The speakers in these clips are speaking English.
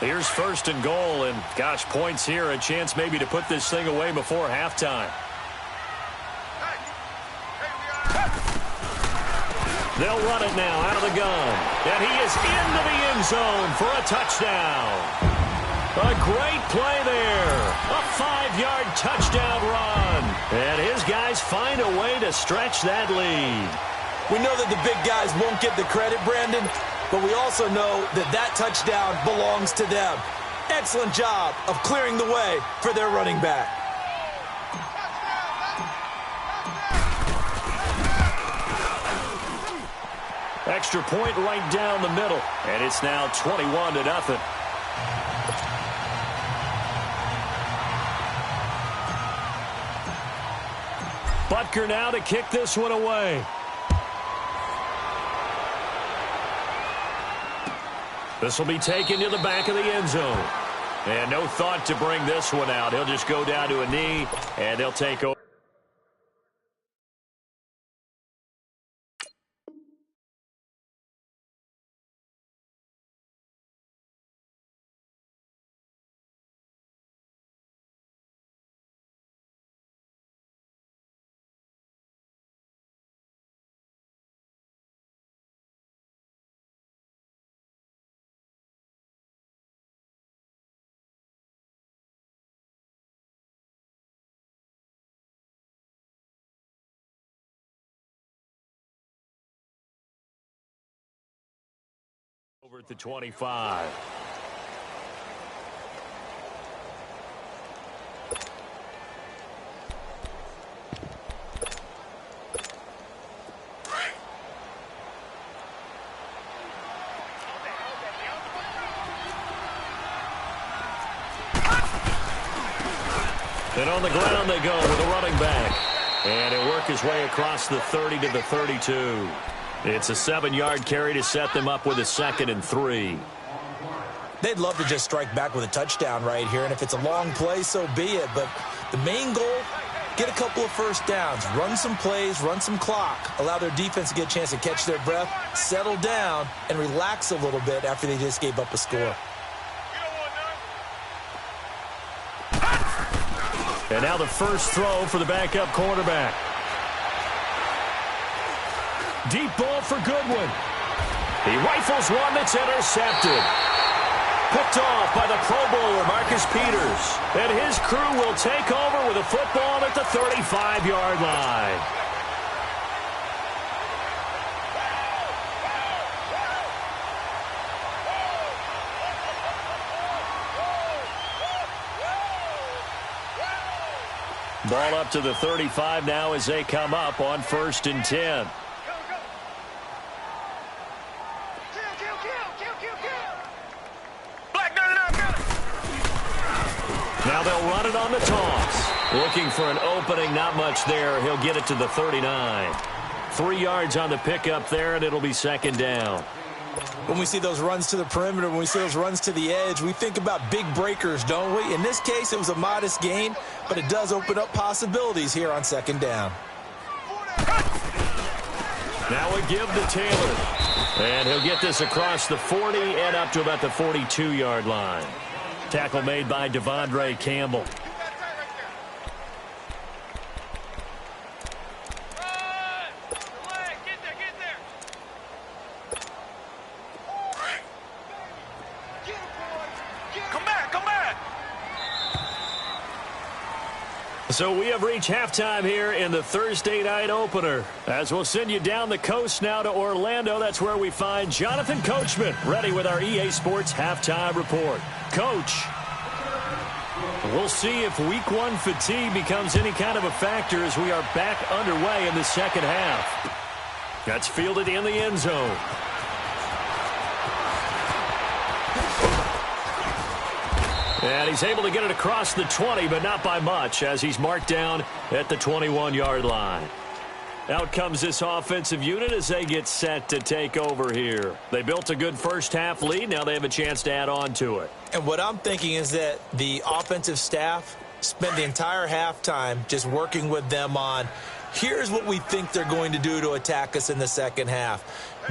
Here's first and goal, and gosh, points here, a chance maybe to put this thing away before halftime. They'll run it now out of the gun, and he is into the end zone for a touchdown. A great play there, a 5-yard touchdown run, and his guys find a way to stretch that lead. We know that the big guys won't get the credit, Brandon, but we also know that that touchdown belongs to them. Excellent job of clearing the way for their running back. Extra point right down the middle, and it's now 21-0. Butker now to kick this one away. This will be taken to the back of the end zone. And no thought to bring this one out. He'll just go down to a knee, and they'll take over. Over at the 25. And on the ground they go with a running back. And he'll work his way across the 30 to the 32. It's a 7-yard carry to set them up with a 2nd and 3. They'd love to just strike back with a touchdown right here, and if it's a long play, so be it. But the main goal, get a couple of first downs, run some plays, run some clock, allow their defense to get a chance to catch their breath, settle down, and relax a little bit after they just gave up a score. And now the first throw for the backup quarterback. Deep ball for Goodwin. He rifles one that's intercepted. Picked off by the Pro Bowler, Marcus Peters. And his crew will take over with a football at the 35-yard line. Ball up to the 35 now as they come up on 1st and 10. Now they'll run it on the toss. Looking for an opening, not much there. He'll get it to the 39. 3 yards on the pickup there, and it'll be 2nd down. When we see those runs to the perimeter, when we see those runs to the edge, we think about big breakers, don't we? In this case, it was a modest gain, but it does open up possibilities here on 2nd down. Now a give to Taylor. And he'll get this across the 40 and up to about the 42-yard line. Tackle made by Devondre Campbell. So we have reached halftime here in the Thursday night opener. As we'll send you down the coast now to Orlando, that's where we find Jonathan Coachman, ready with our EA Sports halftime report. Coach, we'll see if week 1 fatigue becomes any kind of a factor as we are back underway in the second half. That's fielded in the end zone. And he's able to get it across the 20, but not by much, as he's marked down at the 21-yard line. Out comes this offensive unit as they get set to take over here. They built a good first half lead. Now they have a chance to add on to it. And what I'm thinking is that the offensive staff spent the entire halftime just working with them on Here's what we think they're going to do to attack us in the second half.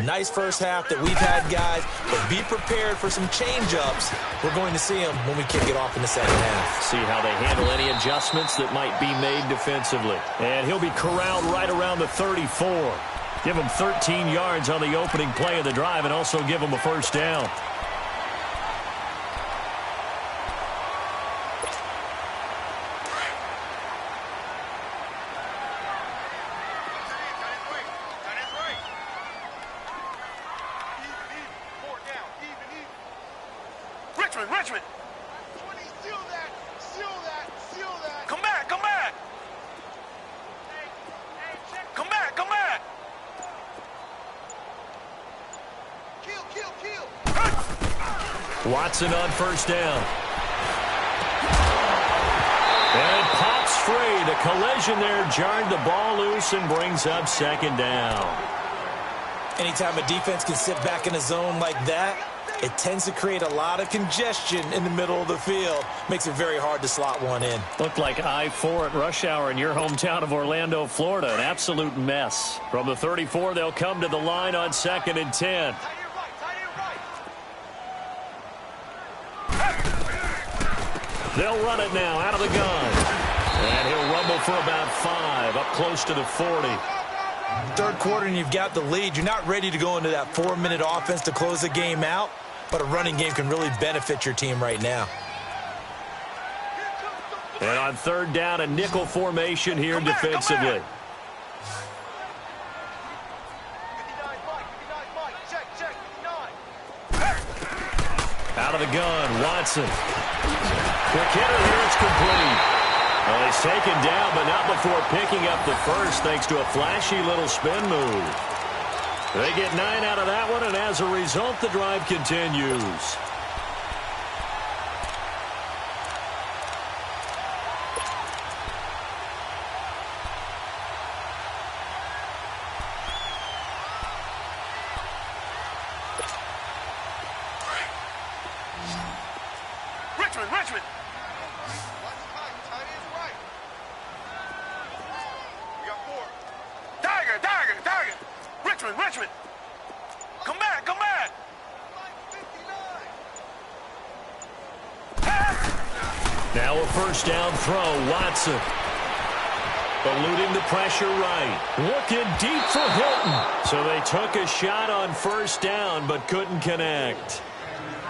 Nice first half that we've had, guys, but be prepared for some change-ups. We're going to see them when we kick it off in the second half. See how they handle any adjustments that might be made defensively. And he'll be corralled right around the 34. Give him 13 yards on the opening play of the drive and also give him a first down. Richmond. Seal that. Come back. Come back. Kill. Watson on first down. And it pops free. The collision there jarred the ball loose and brings up second down. Anytime a defense can sit back in a zone like that, it tends to create a lot of congestion in the middle of the field. Makes it very hard to slot one in. Looked like I-4 at rush hour in your hometown of Orlando, Florida. An absolute mess. From the 34, they'll come to the line on 2nd and 10. They'll run it now out of the gun. And he'll rumble for about 5, up close to the 40. Third quarter and you've got the lead. You're not ready to go into that 4-minute offense to close the game out, but a running game can really benefit your team right now. And on third down, a nickel formation here defensively. Out of the gun, Watson. Quick hitter here, it's complete. Well, he's taken down, but not before picking up the first, thanks to a flashy little spin move. They get 9 out of that one, and as a result, the drive continues. Richmond. Tiger. Richmond. Come back. Now a first down throw, Watson. Eluding the pressure right. Looking deep for Hilton. So they took a shot on first down, but couldn't connect.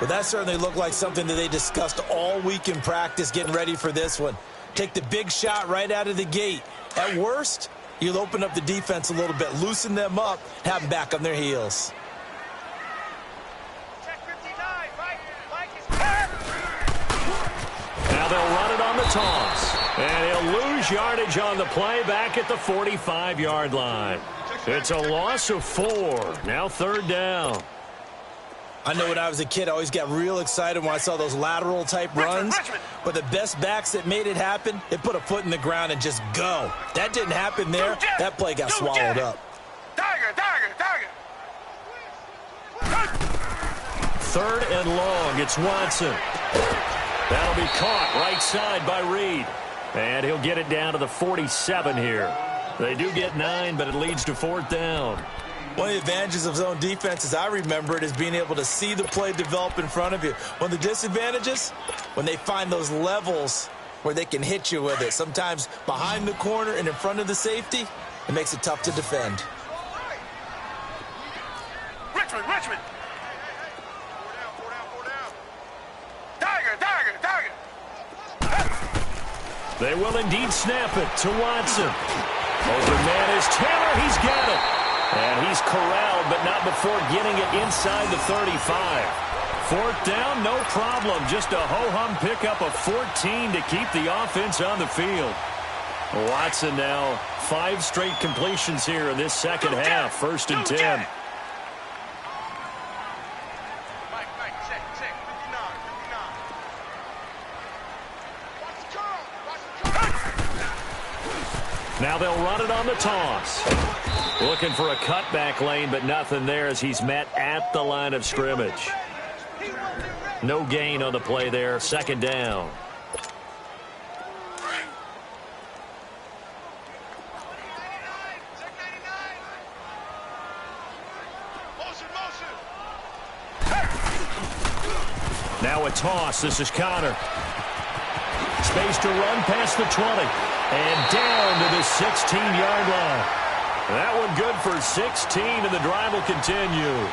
Well, that certainly looked like something that they discussed all week in practice getting ready for this one. Take the big shot right out of the gate. At worst, you'll open up the defense a little bit, loosen them up, have them back on their heels. Now they'll run it on the toss. And he'll lose yardage on the play back at the 45-yard line. It's a loss of 4. Now third down. I know when I was a kid, I always got real excited when I saw those lateral-type runs. But the best backs that made it happen, they put a foot in the ground and just go. That didn't happen there. That play got swallowed up. Tiger. Third and long. It's Watson. That'll be caught right side by Reed. And he'll get it down to the 47 here. They do get 9, but it leads to fourth down. One of the advantages of zone defense, as I remember it, is being able to see the play develop in front of you. One of the disadvantages, when they find those levels where they can hit you with it, sometimes behind the corner and in front of the safety, it makes it tough to defend. Richmond. Tiger. They will indeed snap it to Watson. Open man is Taylor. He's got it. And he's corralled, but not before getting it inside the 35. Fourth down, no problem. Just a ho-hum pickup of 14 to keep the offense on the field. Watson now 5 straight completions here in this second half. First and 10. Now they'll run it on the toss. Looking for a cutback lane, but nothing there as he's met at the line of scrimmage. No gain on the play there. Second down. Now a toss. This is Connor. Space to run past the 20. And down to the 16-yard line. That one good for 16, and the drive will continue.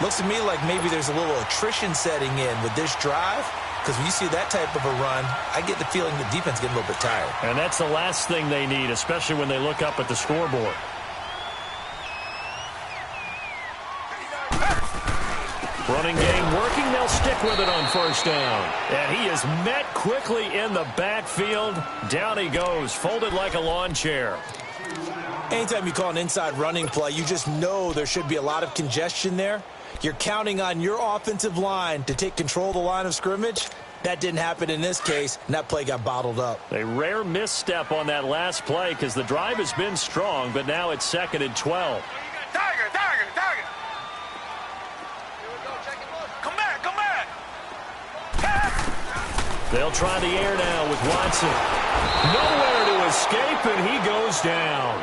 Looks to me like maybe there's a little attrition setting in with this drive. Because when you see that type of a run, I get the feeling the defense getting a little bit tired. And that's the last thing they need, especially when they look up at the scoreboard. Running game working. They'll stick with it on first down. And he is met quickly in the backfield. Down he goes, folded like a lawn chair. Anytime you call an inside running play, you just know there should be a lot of congestion there. You're counting on your offensive line to take control of the line of scrimmage. That didn't happen in this case, and that play got bottled up. A rare misstep on that last play because the drive has been strong, but now it's 2nd and 12. Tiger. Come back. They'll try the air now with Watson. Nowhere to escape, and he goes down.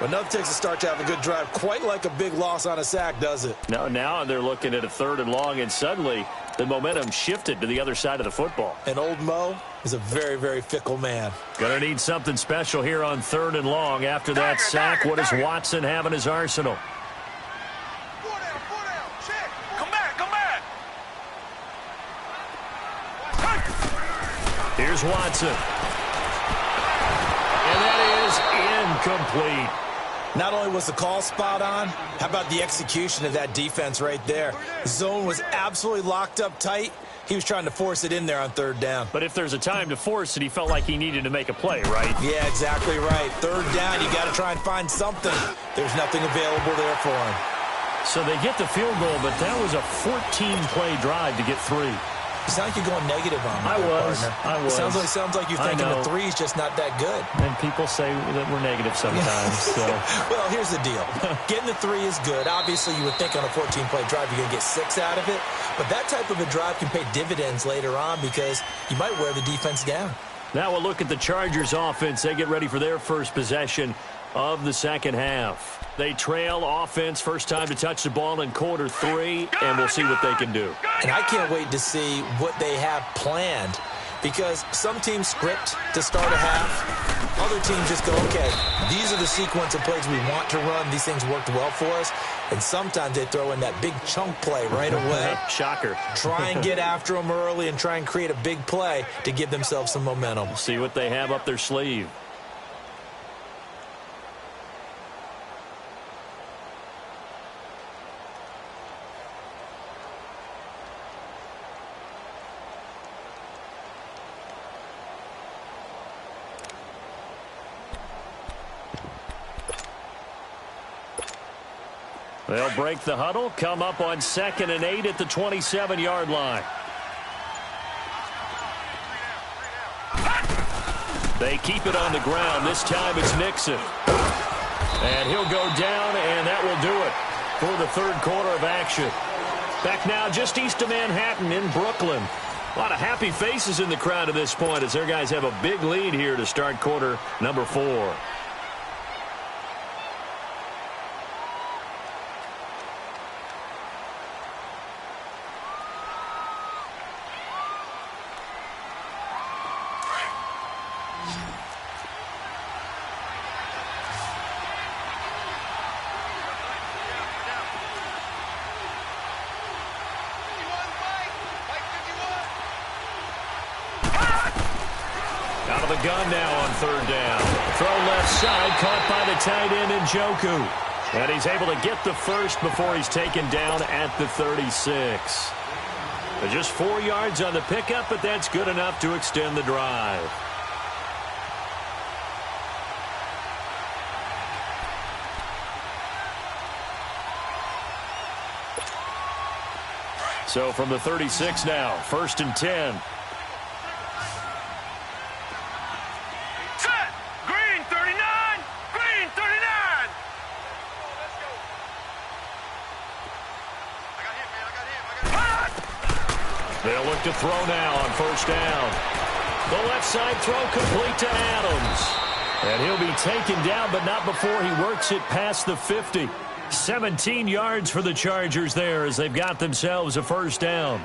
But nothing takes a start to have a good drive, quite like a big loss on a sack, does it? No, now they're looking at a 3rd and long, and suddenly the momentum shifted to the other side of the football. And old Mo is a very, very fickle man. Going to need something special here on 3rd and long. After that sack, what does Watson have in his arsenal? Four down. Check. Come back. Here's Watson. And that is incomplete. Not only was the call spot on, how about the execution of that defense right there? The zone was absolutely locked up tight. He was trying to force it in there on 3rd down. But if there's a time to force it, he felt like he needed to make a play, right? Yeah, exactly right. 3rd down, you got to try and find something. There's nothing available there for him. So they get the field goal, but that was a 14-play drive to get 3. You sound like you're going negative on me, I was. It sounds like you're thinking the 3's just not that good. And people say that we're negative sometimes. So. Well, here's the deal. Getting the 3 is good. Obviously, you would think on a 14-play drive you're going to get 6 out of it. But that type of a drive can pay dividends later on because you might wear the defense down. Now we'll look at the Chargers offense. They get ready for their first possession of the second half. They trail offense, first time to touch the ball in quarter 3, and we'll see what they can do. And I can't wait to see what they have planned because some teams script to start a half. Other teams just go, okay, these are the sequence of plays we want to run. These things worked well for us. And sometimes they throw in that big chunk play right away. Shocker. Try and get after them early and try and create a big play to give themselves some momentum. See what they have up their sleeve. They'll break the huddle, come up on 2nd and 8 at the 27-yard line. They keep it on the ground. This time it's Nixon. And he'll go down, and that will do it for the 3rd quarter of action. Back now just east of Manhattan in Brooklyn. A lot of happy faces in the crowd at this point as their guys have a big lead here to start quarter number 4. Out of the gun now on 3rd down. Throw left side, caught by the tight end Njoku. And he's able to get the first before he's taken down at the 36. Just 4 yards on the pickup, but that's good enough to extend the drive. So from the 36 now, 1st and 10. Set. Green 39. Green 39. They'll look to throw now on 1st down. The left side throw complete to Adams. And he'll be taken down, but not before he works it past the 50. 17 yards for the Chargers there as they've got themselves a 1st down.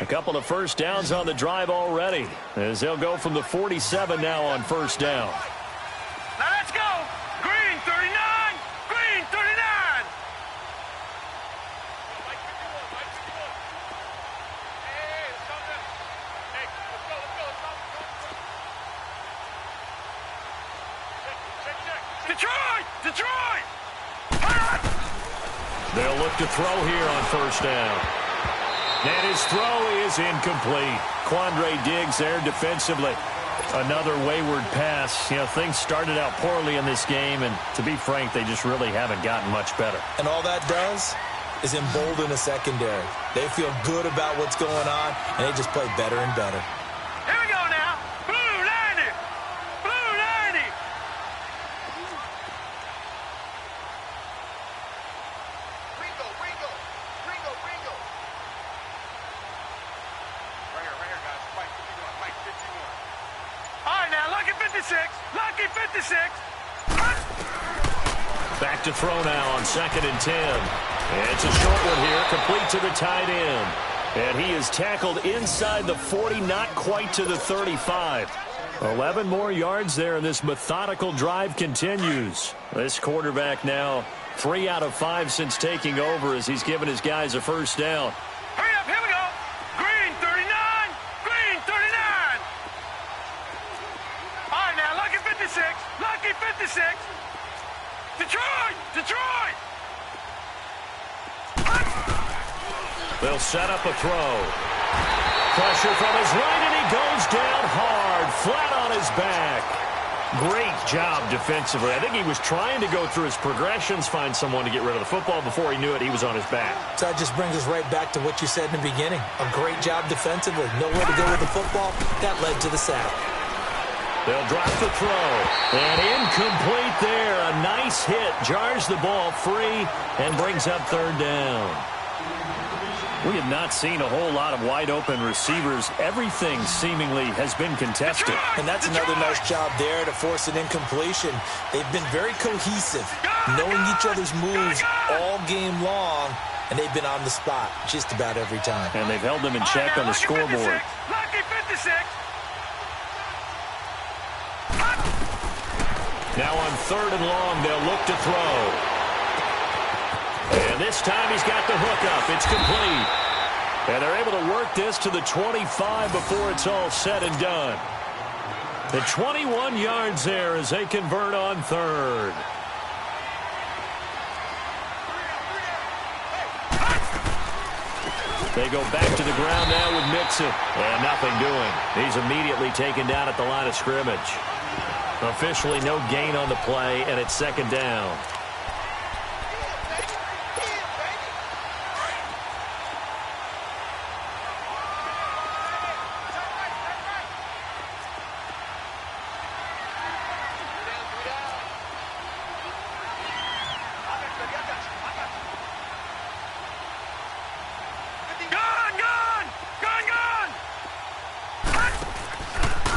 A couple of first downs on the drive already, as they'll go from the 47 now on first down. Now let's go. Green 39. Green 39. Detroit! Detroit! They'll look to throw here on first down. And his throw is incomplete. Quandre Diggs there defensively. Another wayward pass. You know, things started out poorly in this game, and to be frank, they just really haven't gotten much better. And all that does is embolden a secondary. They feel good about what's going on, and they just play better and better. Here we go now. Blue 90. Blue 90. Ringo, Ringo. Ringo, Ringo. Right here, guys. Mike 51. Mike 51. All right, now, Lucky 56. Lucky 56. Back to throw now on 2nd and 10. It's a short one here, complete to the tight end. And he is tackled inside the 40, not quite to the 35. 11 more yards there, and this methodical drive continues. This quarterback now 3 out of 5 since taking over as he's given his guys a first down. Hurry up, here we go. Green 39. Green 39. All right, now, Lucky 56. Lucky 56. Detroit! Detroit! They'll set up a throw. Pressure from his right, and he goes down hard, flat on his back. Great job defensively. I think he was trying to go through his progressions, find someone to get rid of the football. Before he knew it, he was on his back. So that just brings us right back to what you said in the beginning. A great job defensively. Nowhere to go with the football. That led to the sack. They'll drop the throw. And incomplete there. A nice hit. Jars the ball free and brings up 3rd down. We have not seen a whole lot of wide-open receivers. Everything seemingly has been contested. And that's another nice job there to force an incompletion. They've been very cohesive, knowing each other's moves all game long, and they've been on the spot just about every time. And they've held them in check on the scoreboard. Lucky 56. Now on 3rd and long, they'll look to throw. And this time he's got the hook up. It's complete. And they're able to work this to the 25 before it's all said and done. The 21 yards there as they convert on 3rd. They go back to the ground now with Mixon. And nothing doing. He's immediately taken down at the line of scrimmage. Officially no gain on the play, and it's 2nd down.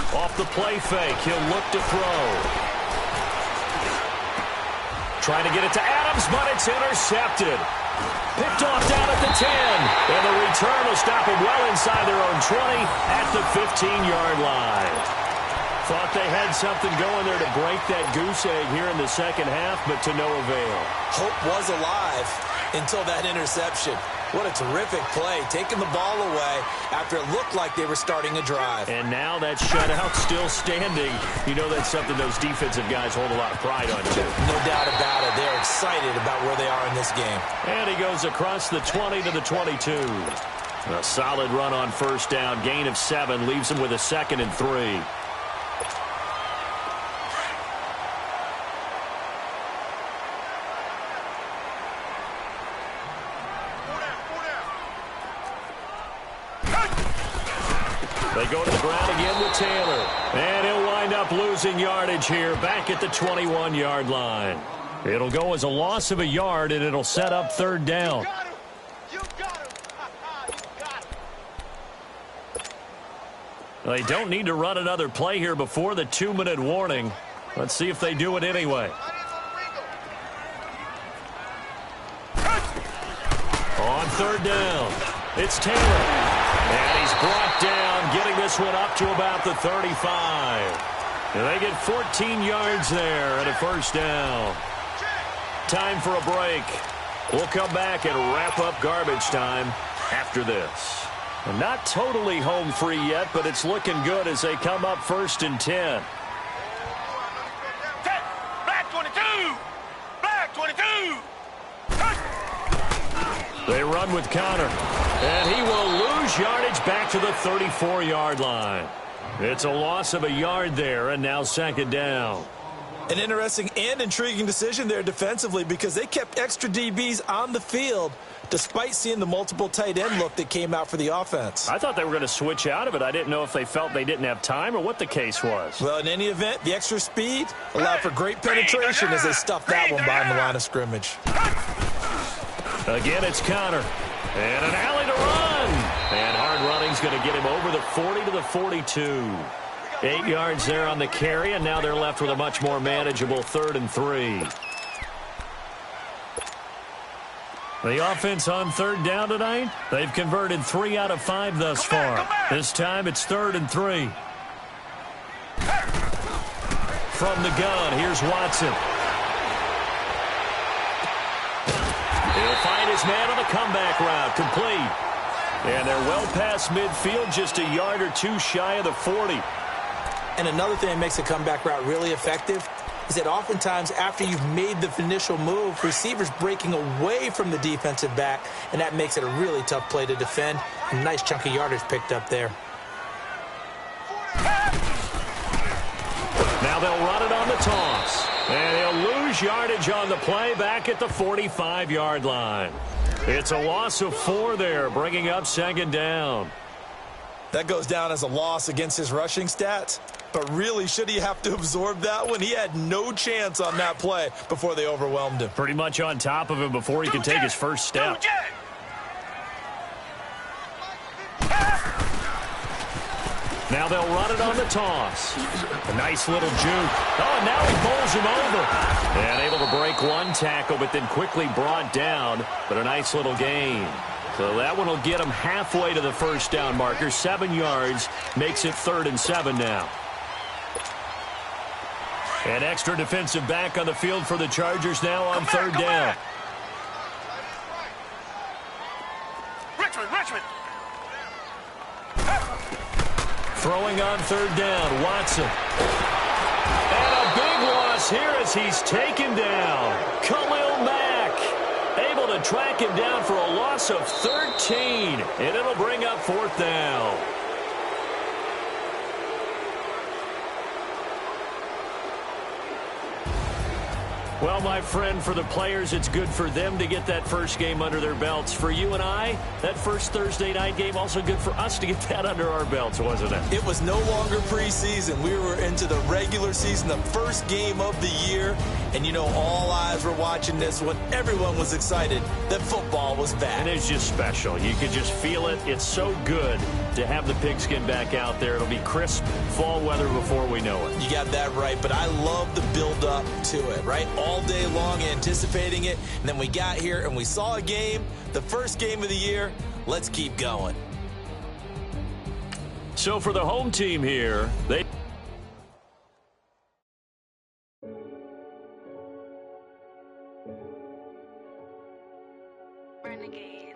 Off the play fake, he'll look to throw. Trying to get it to Adams, but it's intercepted. Picked off down at the 10. And the return will stop him well inside their own 20 at the 15-yard line. Thought they had something going there to break that goose egg here in the second half, but to no avail. Hope was alive until that interception. What a terrific play, taking the ball away after it looked like they were starting a drive. And now that shutout still standing. You know that's something those defensive guys hold a lot of pride on, too. No doubt about it. They're excited about where they are in this game. And he goes across the 20 to the 22. A solid run on first down. Gain of 7 leaves him with a 2nd and 3. They go to the ground again with Taylor. And he'll wind up losing yardage here back at the 21-yard line. It'll go as a loss of a yard, and it'll set up 3rd down. You got him. You got him. They don't need to run another play here before the 2-minute warning. Let's see if they do it anyway. On 3rd down, it's Taylor. And he's brought down, getting this one up to about the 35. And they get 14 yards there and a first down. Time for a break. We'll come back and wrap up garbage time after this. And not totally home free yet, but it's looking good as they come up 1st and 10. Black 22! Black 22! They run with Connor. And he will lose yardage back to the 34-yard line. It's a loss of a yard there, and now 2nd down. An interesting and intriguing decision there defensively because they kept extra DBs on the field despite seeing the multiple tight end look that came out for the offense. I thought they were going to switch out of it. I didn't know if they felt they didn't have time or what the case was. Well, in any event, the extra speed allowed for great penetration as they stuffed that one behind the line of scrimmage. Again, it's Connor. And an alley to run. And hard running's going to get him over the 40 to the 42. 8 yards there on the carry, and now they're left with a much more manageable 3rd and 3. The offense on 3rd down tonight, they've converted 3 out of 5 thus far. This time it's 3rd and 3. From the gun, here's Watson. He'll find his man on the comeback route, complete. And they're well past midfield, just a yard or two shy of the 40. And another thing that makes a comeback route really effective is that oftentimes after you've made the initial move, receivers breaking away from the defensive back, and that makes it a really tough play to defend. A nice chunk of yardage picked up there. Now they'll run it on the toss. And he'll lose yardage on the play back at the 45-yard line. It's a loss of 4 there, bringing up 2nd down. That goes down as a loss against his rushing stats. But really, should he have to absorb that one? He had no chance on that play before they overwhelmed him. Pretty much on top of him before he could take his first step. Now they'll run it on the toss. A nice little juke. Oh, and now he bowls him over. And able to break one tackle, but then quickly brought down. But a nice little gain. So that one will get him halfway to the first down marker. 7 yards makes it 3rd and 7 now. An extra defensive back on the field for the Chargers now on 3rd down. Richmond. Throwing on 3rd down, Watson. And a big loss here as he's taken down. Khalil Mack able to track him down for a loss of 13. And it'll bring up 4th down. Well, my friend, for the players, it's good for them to get that first game under their belts. For you and I, that first Thursday night game, also good for us to get that under our belts, wasn't it? It was no longer preseason. We were into the regular season, the first game of the year. And, you know, all eyes were watching this when everyone was excited that football was back. And it's just special. You could just feel it. It's so good to have the pigskin back out there. It'll be crisp fall weather before we know it. You got that right, but I love the build-up to it, right? All day long anticipating it, and then we got here and we saw a game, the first game of the year. Let's keep going. So for the home team here, they... Renegade.